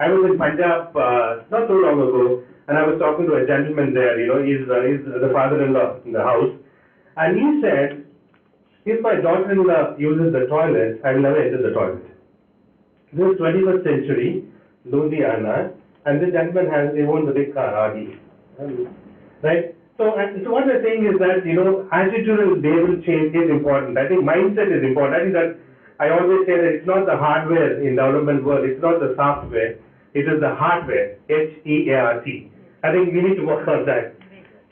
I was in Punjab not so long ago, and I was talking to a gentleman there. He's the father-in-law in the house, and he said, if my daughter-in-law uses the toilet, I will never enter the toilet. This is 21st century, Louisiana, and this gentleman he owns a big car, RD, right? So what we're saying is that, attitudinal behavioral change is important. I think mindset is important. I think that I always say that it's not the hardware in development world, it's not the software, it is the hardware, HEART. I think we need to work on that.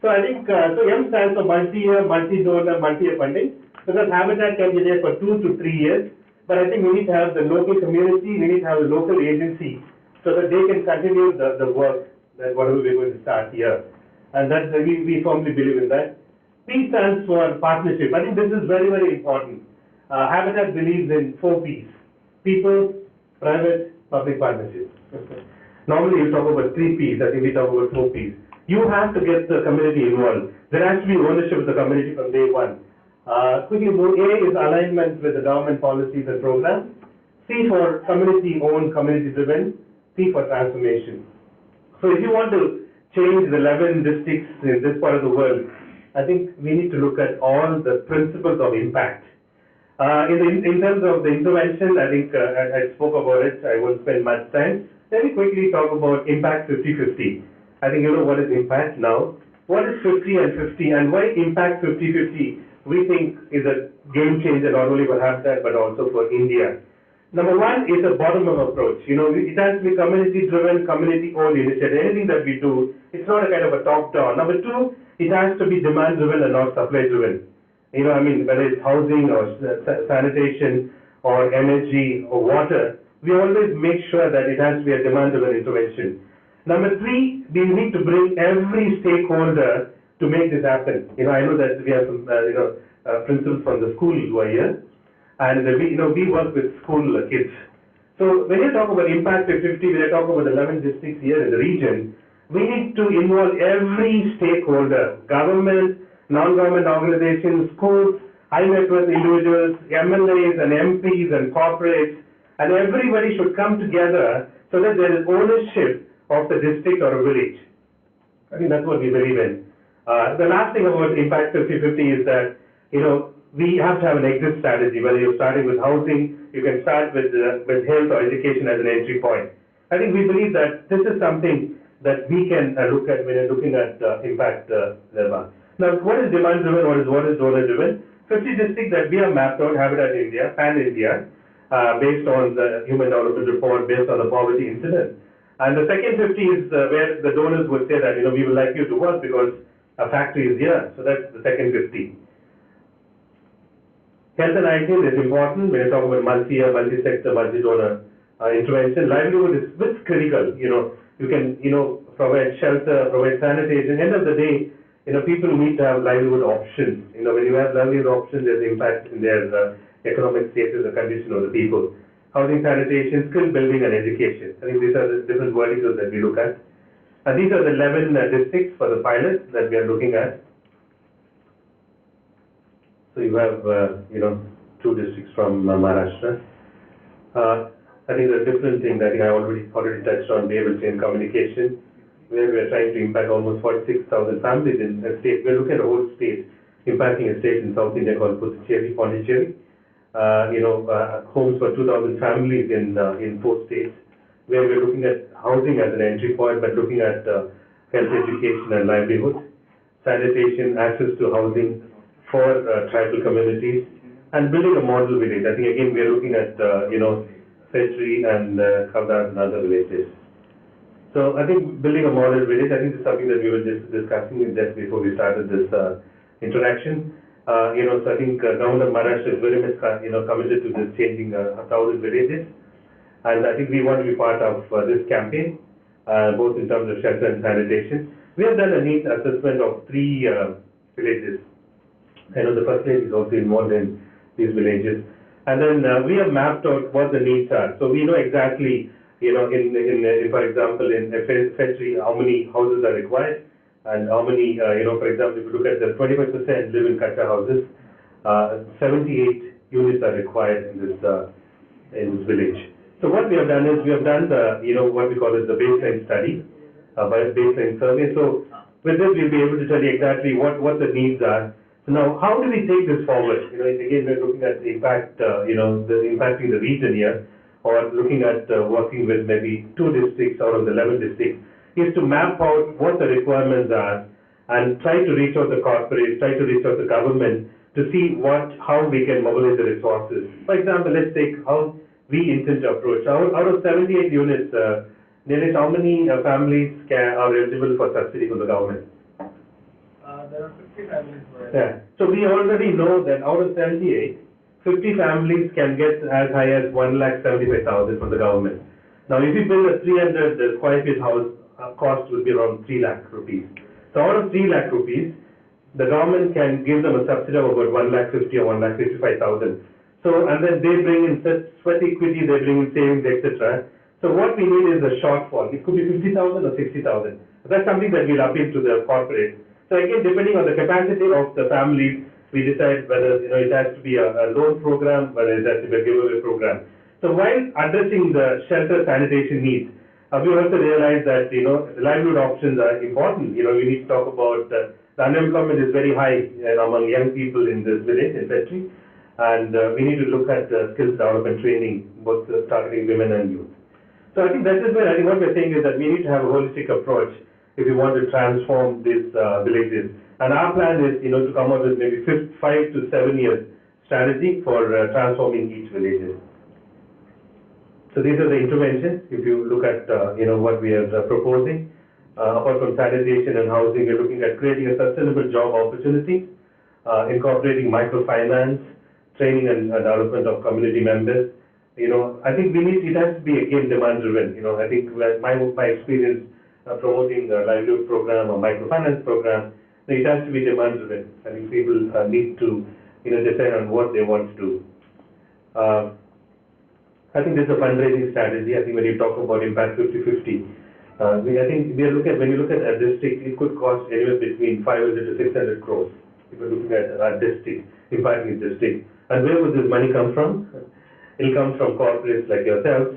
So I think, so M stands for multi-year, multi-donor, multi-year funding, because Habitat can be there for 2 to 3 years, but I think we need to have the local community, we need to have the local agency, so that they can continue the work, that whatever we're going to start here. And that we firmly believe in that. P stands for partnership. I think this is very, very important. Habitat believes in 4 Ps: people, private, public partnership. Normally you talk about 3 Ps, I think we talk about 4 Ps. You have to get the community involved. There has to be ownership of the community from day one. Quickly move. A is alignment with the government policies and programs. C for community-owned, community-driven. P for transformation. So if you want to change the 11 districts in this part of the world, I think we need to look at all the principles of impact. In terms of the intervention, I think I spoke about it. I won't spend much time. Let me quickly talk about impact 50-50. I think you know what is impact now. What is 50 and 50, and why impact 50-50 we think is a game changer not only for Habitat but also for India. Number one is a bottom-up approach. It has to be community-driven, community-owned initiative. Anything that we do, it's not a kind of a top-down. Number two, it has to be demand-driven and not supply-driven. Whether it's housing or sanitation or energy or water, we always make sure that it has to be a demand-driven intervention. Number three, we need to bring every stakeholder to make this happen. I know that we have some, principals from the school who are here. And we work with school kids. So when you talk about impact 50-50, when you talk about 11 districts here in the region, we need to involve every stakeholder: government, non-government organizations, schools, high net worth individuals, MLAs and MPs and corporates, and everybody should come together so that there is ownership of the district or a village. I think that's what we believe in. The last thing about impact 50-50 is that, we have to have an exit strategy. Whether you're starting with housing, you can start with health or education as an entry point. I think we believe that this is something that we can look at when you're looking at impact level. Now, what is demand-driven? What is donor-driven? 50 districts that we have mapped out, Habitat India, Pan-India, based on the Human Development Report, based on the poverty incident. And the second 50 is where the donors would say that, we would like you to work because a factory is here. So that's the second 50. Health and hygiene is important when you talk about multi-year, multi-sector, multi-donor intervention. Livelihood is critical. You can, provide shelter, provide sanitation. End of the day, people need to have livelihood options. When you have livelihood options, there's impact in their economic status, the condition of the people. Housing, sanitation, skill building, and education. I think these are the different verticals that we look at. And these are the 11 districts for the pilots that we are looking at. So you have, 2 districts from Maharashtra. I think the different thing that I already touched on, behavioral change communication, where we are trying to impact almost 46,000 families in a state. We're looking at a whole state, impacting a state in South India called Pondicherry. Homes for 2,000 families in 4 states, where we're looking at housing as an entry point, but looking at health, education, and livelihood, sanitation, access to housing for tribal communities, and building a model village. I think again we are looking at Petri and Kavdas and other villages. So I think building a model village, I think is something that we were just discussing just before we started this interaction. So I think Government of Maharashtra is very much committed to this changing 1,000 villages, and I think we want to be part of this campaign, both in terms of shelter and sanitation. We have done a needs assessment of 3 villages. I know the first lady is also involved in these villages. And then we have mapped out what the needs are. So we know exactly, for example, in Petri, how many houses are required, and how many, for example, if you look at the 25% live in Kacha houses, 78 units are required in this village. So what we have done is we have done the, what we call as the baseline study, by baseline survey. So with this, we'll be able to tell you exactly what the needs are. So now, how do we take this forward? Again, we're looking at the impact, the impacting the region here, or looking at working with maybe 2 districts out of the 11 districts, is to map out what the requirements are and try to reach out the corporates, try to reach out the government to see how we can mobilize the resources. For example, let's take how we intend to approach. Out of 78 units, Nilesh, how many families are eligible for subsidy from the government? There are 50 families. Yeah. So we already know that out of 78, 50 families can get as high as 1,75,000 from the government. Now, if you build a 300 square feet house, cost will be around 3 lakh rupees. So out of 3 lakh rupees, the government can give them a subsidy of about 1,50,000 or 1,55,000. So, and then they bring in sweat equity, they bring in savings, etc. So what we need is a shortfall. It could be 50,000 or 60,000. That's something that we'll appeal to the corporate. So again, depending on the capacity of the families, we decide whether it has to be a loan program, whether it has to be a giveaway program. So while addressing the shelter sanitation needs, we also realize that the livelihood options are important. We need to talk about the unemployment is very high among young people in this village, especially, and we need to look at skills development training, both targeting women and youth. So I think that is where what we're saying is that we need to have a holistic approach if we want to transform these villages. And our plan is, to come up with maybe 5 to 7 years strategy for transforming each village. So these are the interventions. If you look at, what we are proposing, apart from sanitation and housing, we're looking at creating a sustainable job opportunity, incorporating microfinance, training and development of community members. I think it has to be again demand driven. I think my experience promoting a livelihood program or microfinance program, it has to be demand driven. I think people need to decide on what they want to do. I think this is a fundraising strategy. I think when you talk about impact 50/50, I think when you look at a district, it could cost anywhere between 500 to 600 crores. If you're looking at a district, impacting a district, and where would this money come from? It'll come from corporates like yourselves,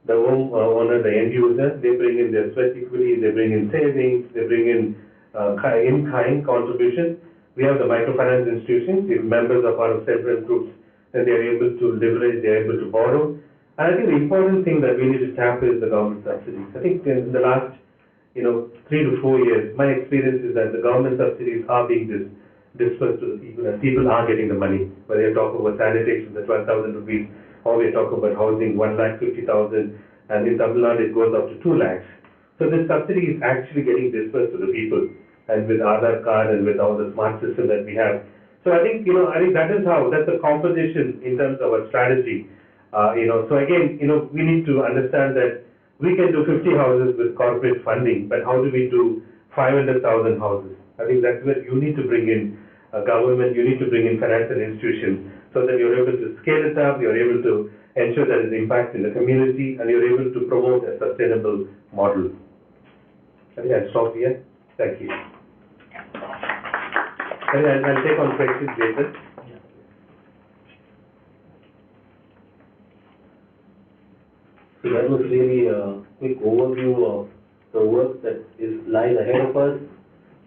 the home owner, the end user. They bring in their sweat equity, they bring in savings, they bring in in-kind contribution. We have the microfinance institutions, if members are part of self-help groups, then they are able to leverage, they are able to borrow. And I think the important thing that we need to tap is the government subsidies. I think in the last 3 to 4 years, my experience is that the government subsidies are being dispersed to the people, and people are getting the money. Whether you're talking about sanitation, the 12,000 rupees, or we're talking about housing, 1,50,000, and in Tamil Nadu it goes up to 2 lakhs. So this subsidy is actually getting dispersed to the people, and with Aadhaar card and with all the smart system that we have. So I think that's the composition in terms of our strategy. So again, we need to understand that we can do 50 houses with corporate funding, but how do we do 500,000 houses? I think that's where you need to bring in government, you need to bring in financial institutions, so that you're able to scale it up, you're able to ensure that it impacts in the community, and you're able to promote a sustainable model. I think I'll stop here. Thank you. And I'll take on questions later. So that was really a quick overview of the work that lies ahead of us,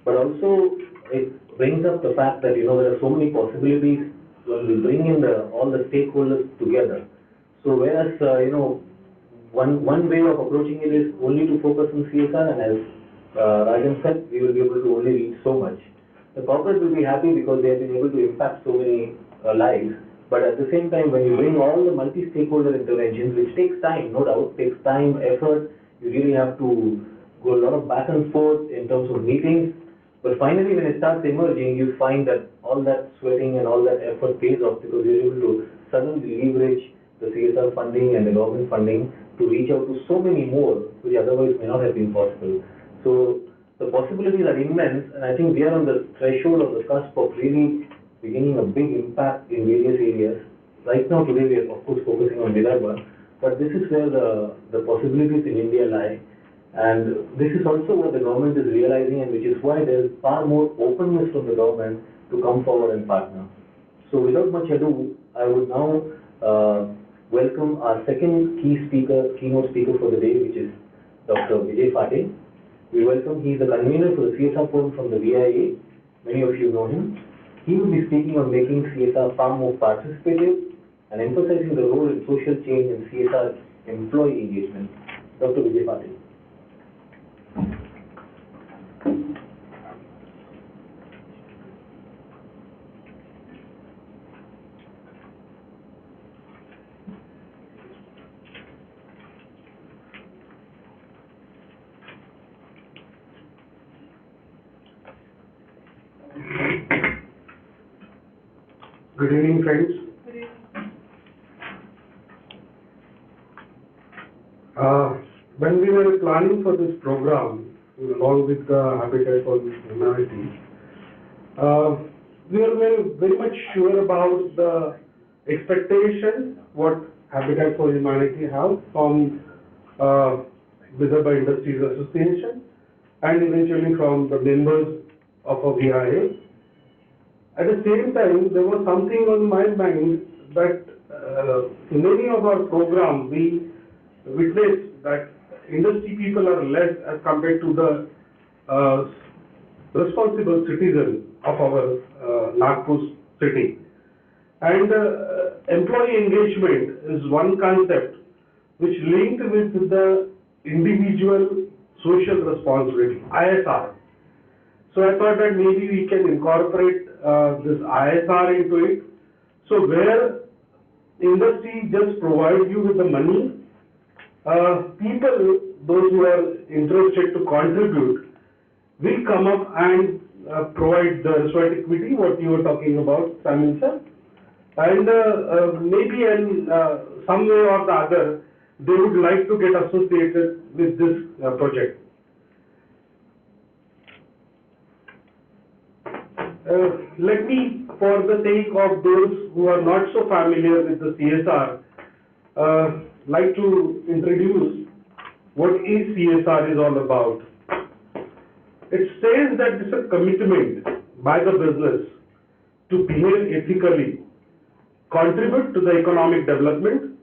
but also it brings up the fact that there are so many possibilities when we bring in all the stakeholders together. So whereas one way of approaching it is only to focus on CSR, and as Rajan said, we will be able to only reach so much. The corporate will be happy because they have been able to impact so many lives. But at the same time, when you bring all the multi-stakeholder interventions, which takes time, no doubt, takes time, effort, you really have to go a lot of back and forth in terms of meetings. But finally, when it starts emerging, you find that all that sweating and all that effort pays off, because you're able to suddenly leverage the CSR funding and the government funding to reach out to so many more, which otherwise may not have been possible. So the possibilities are immense, and I think we are on the threshold of the cusp of really beginning a big impact in various areas. Right now, today, we are of course focusing on Vidarbha, but this is where the possibilities in India lie. And this is also what the government is realizing, and which is why there is far more openness from the government to come forward and partner. So without much ado, I would now welcome our second keynote speaker for the day, which is Dr. Vijay Patil. We welcome, he is the convener for the CSR forum from the VIA. Many of you know him. He will be speaking on making CSR far more participative and emphasizing the role in social change and CSR employee engagement. Dr. Vijay Patil. Good evening, friends. When we were planning for this program, along with the Habitat for Humanity, we were very much sure about the expectation what Habitat for Humanity have from Vidarbha Industries Association and eventually from the members of a VIA. At the same time, there was something on my mind that in many of our programs we witnessed that industry people are less as compared to the responsible citizens of our Nagpur city. And employee engagement is one concept which linked with the individual social responsibility, ISR. So I thought that maybe we can incorporate this ISR into it. So where industry just provide you with the money, people, those who are interested to contribute, will come up and provide the sweat equity, what you were talking about, Samuel sir. And maybe in some way or the other, they would like to get associated with this project. Let me, for the sake of those who are not so familiar with the CSR, like to introduce what is CSR is all about. It says that it's a commitment by the business to behave ethically, contribute to the economic development,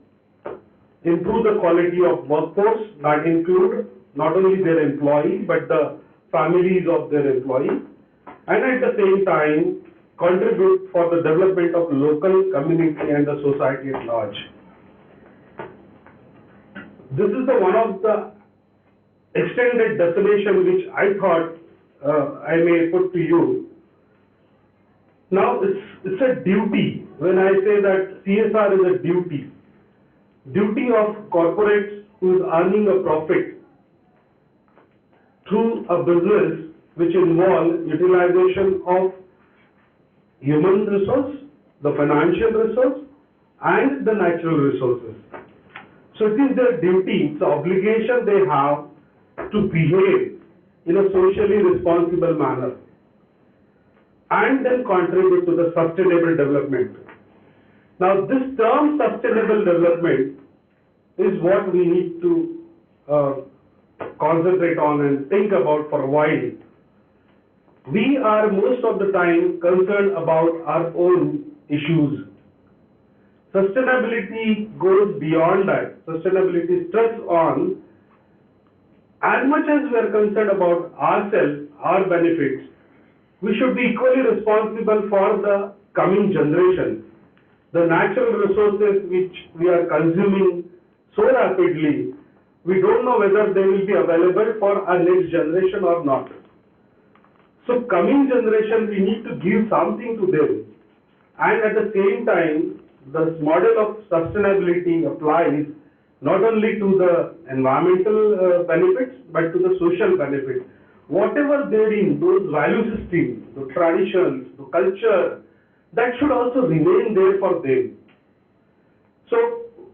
improve the quality of workforce, that include not only their employees but the families of their employees, and at the same time contribute for the development of local community and the society at large. This is the one of the extended definition which I thought I may put to you. Now it's a duty. When I say that CSR is a duty of corporates who is earning a profit through a business which involve utilization of human resource, the financial resource, and the natural resources. So it is their duty, it's the obligation they have to behave in a socially responsible manner and then contribute to the sustainable development. Now this term sustainable development is what we need to concentrate on and think about for a while. We are most of the time concerned about our own issues. Sustainability goes beyond that. Sustainability stress on, as much as we are concerned about ourselves, our benefits, we should be equally responsible for the coming generation. The natural resources which we are consuming so rapidly, we don't know whether they will be available for our next generation or not. So coming generation, we need to give something to them. And at the same time, this model of sustainability applies not only to the environmental benefits, but to the social benefits. Whatever therein, those value systems, the traditions, the culture, that should also remain there for them. So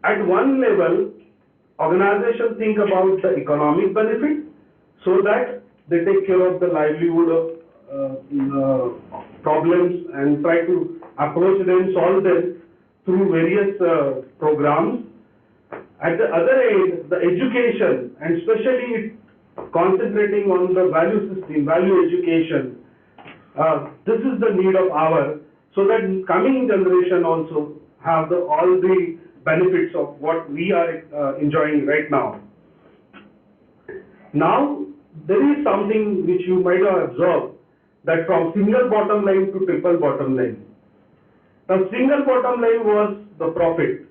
at one level, organizations think about the economic benefit so that they take care of the livelihood of problems and try to approach them, solve them through various programs. At the other end, the education, and especially concentrating on the value system, value education, this is the need of hour, so that coming generation also have all the benefits of what we are enjoying right now. Now, there is something which you might have observed, that from single bottom line to triple bottom line. Now, single bottom line was the profit.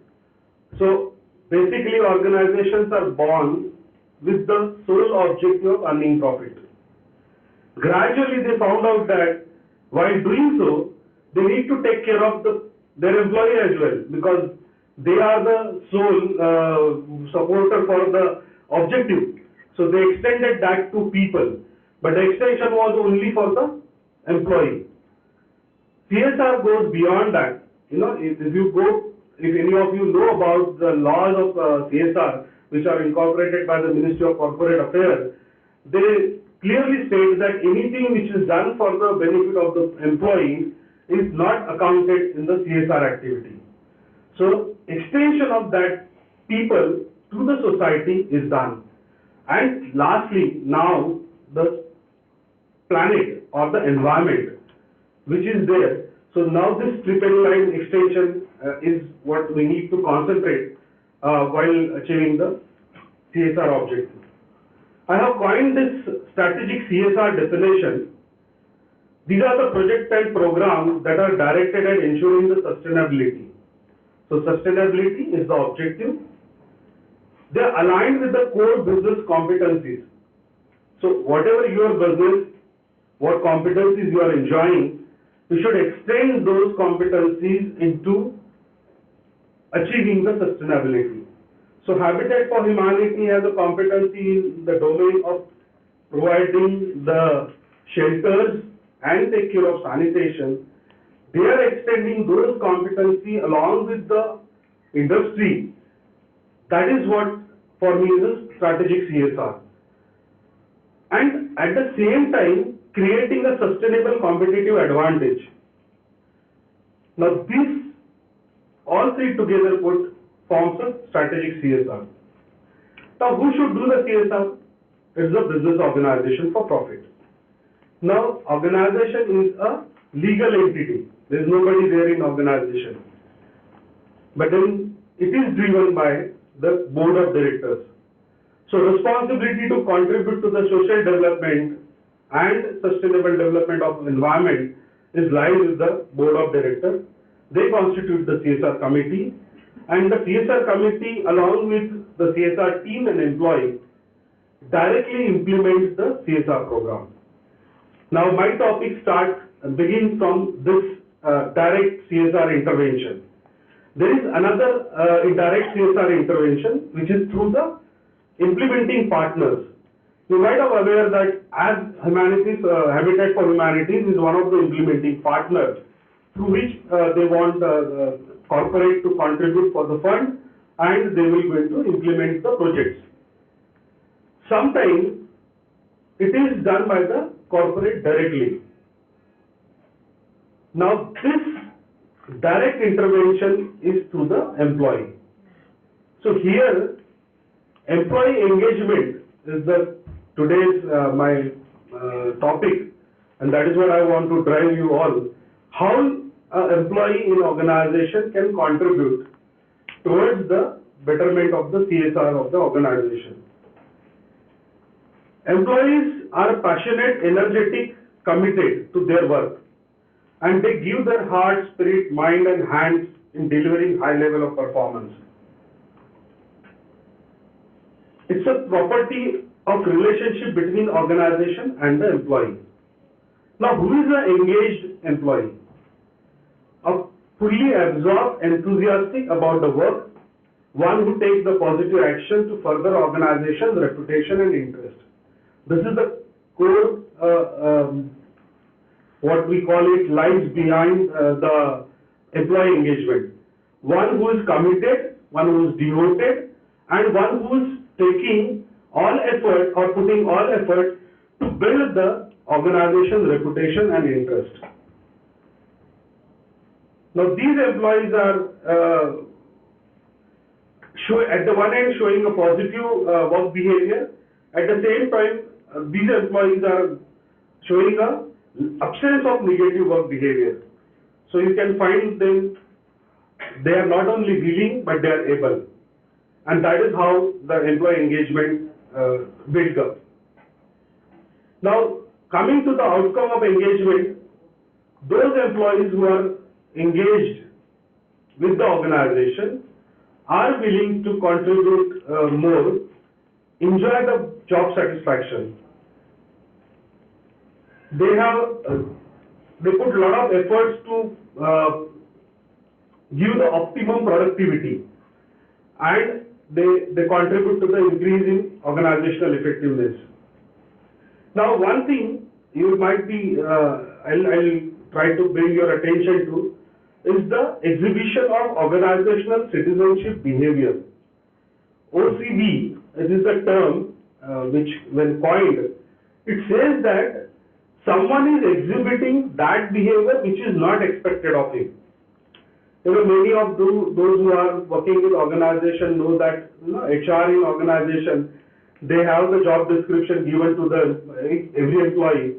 So, basically organizations are born with the sole objective of earning profit. Gradually they found out that while doing so, they need to take care of their employee as well, because they are the sole supporter for the objective. So they extended that to people, but the extension was only for the employee. CSR goes beyond that. You know, if any of you know about the laws of CSR, which are incorporated by the Ministry of Corporate Affairs, they clearly state that anything which is done for the benefit of the employee is not accounted in the CSR activity. So, extension of that people to the society is done. And lastly, now the planet or the environment which is there. So now this triple line extension is what we need to concentrate while achieving the CSR objective. I have coined this strategic CSR definition. These are the projects and programs that are directed at ensuring the sustainability. So sustainability is the objective. They are aligned with the core business competencies. So whatever your business, what competencies you are enjoying, you should extend those competencies into achieving the sustainability. So Habitat for Humanity has a competency in the domain of providing the shelters and take care of sanitation. They are extending those competencies along with the industry. That is what for me is a strategic CSR. And at the same time, creating a sustainable competitive advantage. Now this, all three together forms a strategic CSR. Now who should do the CSR? It's a business organization for profit. Now organization is a legal entity. There is nobody there in organization. But then it is driven by the board of directors. So responsibility to contribute to the social development and sustainable development of environment is lies with the board of directors. They constitute the CSR committee, and the CSR committee along with the CSR team and employee directly implements the CSR program. Now my topic begins from this direct CSR intervention. There is another indirect CSR intervention which is through the implementing partners. You might have aware that as Habitat for Humanities is one of the implementing partners through which they want corporate to contribute for the fund, and they will going to implement the projects. Sometimes it is done by the corporate directly. Now this direct intervention is through the employee. So here employee engagement is today's my topic, and that is what I want to drive you all. How an employee in organization can contribute towards the betterment of the CSR of the organization. Employees are passionate, energetic, committed to their work, and they give their heart, spirit, mind and hands in delivering high level of performance. It's a property of relationship between organization and the employee. Now, who is an engaged employee? A fully absorbed, enthusiastic about the work, one who takes the positive action to further organization's reputation and interest. This is the core, what we call it, lies behind the employee engagement. One who is committed, one who is devoted, and one who is taking all effort or putting all effort to build the organization's reputation and interest. Now these employees are at the one end showing a positive work behavior. At the same time, these employees are showing a absence of negative work behavior. So you can find them they are not only willing, but they are able. And that is how the employee engagement builds up. Now, coming to the outcome of engagement, those employees who are engaged with the organization are willing to contribute more, enjoy the job satisfaction. They put a lot of efforts to give the optimum productivity, and they contribute to the increase in organizational effectiveness. Now, one thing you might be, I'll try to bring your attention to, is the exhibition of organizational citizenship behavior. OCB, this is a term which, when coined, it says that someone is exhibiting that behavior which is not expected of him. Many of those who are working with organization know that HR in organization, they have the job description given to every employee,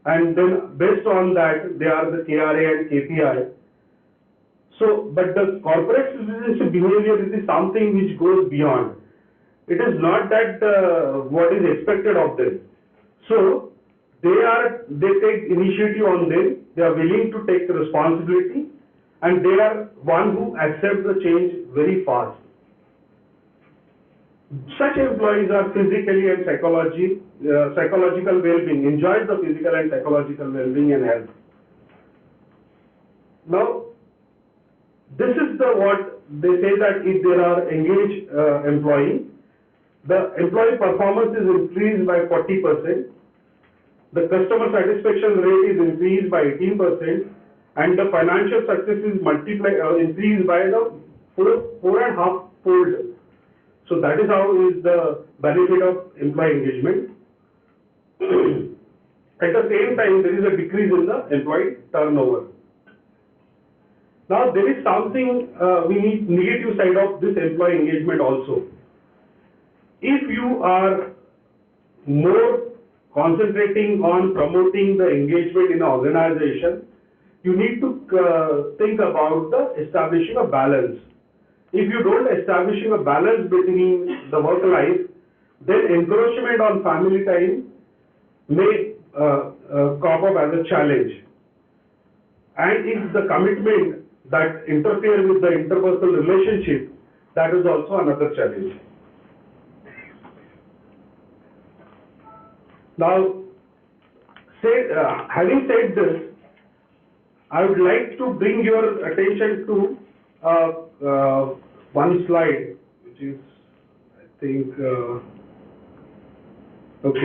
and then based on that, they are the KRA and KPI. So, but the corporate citizenship behavior is something which goes beyond. It is not that what is expected of them. So, they take initiative on them, they are willing to take the responsibility, and they are one who accept the change very fast. Such employees are physically and psychological well-being, enjoys the physical and psychological well-being and health. Now, this is what they say, that if there are engaged employee, the employee performance is increased by 40%, the customer satisfaction rate is increased by 18%, and the financial success is increased by the 4.5 fold. So that is how is the benefit of employee engagement. At the same time, there is a decrease in the employee turnover. Now, there is something we need negative side of this employee engagement also. If you are more concentrating on promoting the engagement in an organization, you need to think about establishing a balance. If you don't establishing a balance between the work life, then encroachment on family time may crop up as a challenge. And if the commitment that interfere with the interpersonal relationship, that is also another challenge. Now, having said this, I would like to bring your attention to one slide, which is, I think,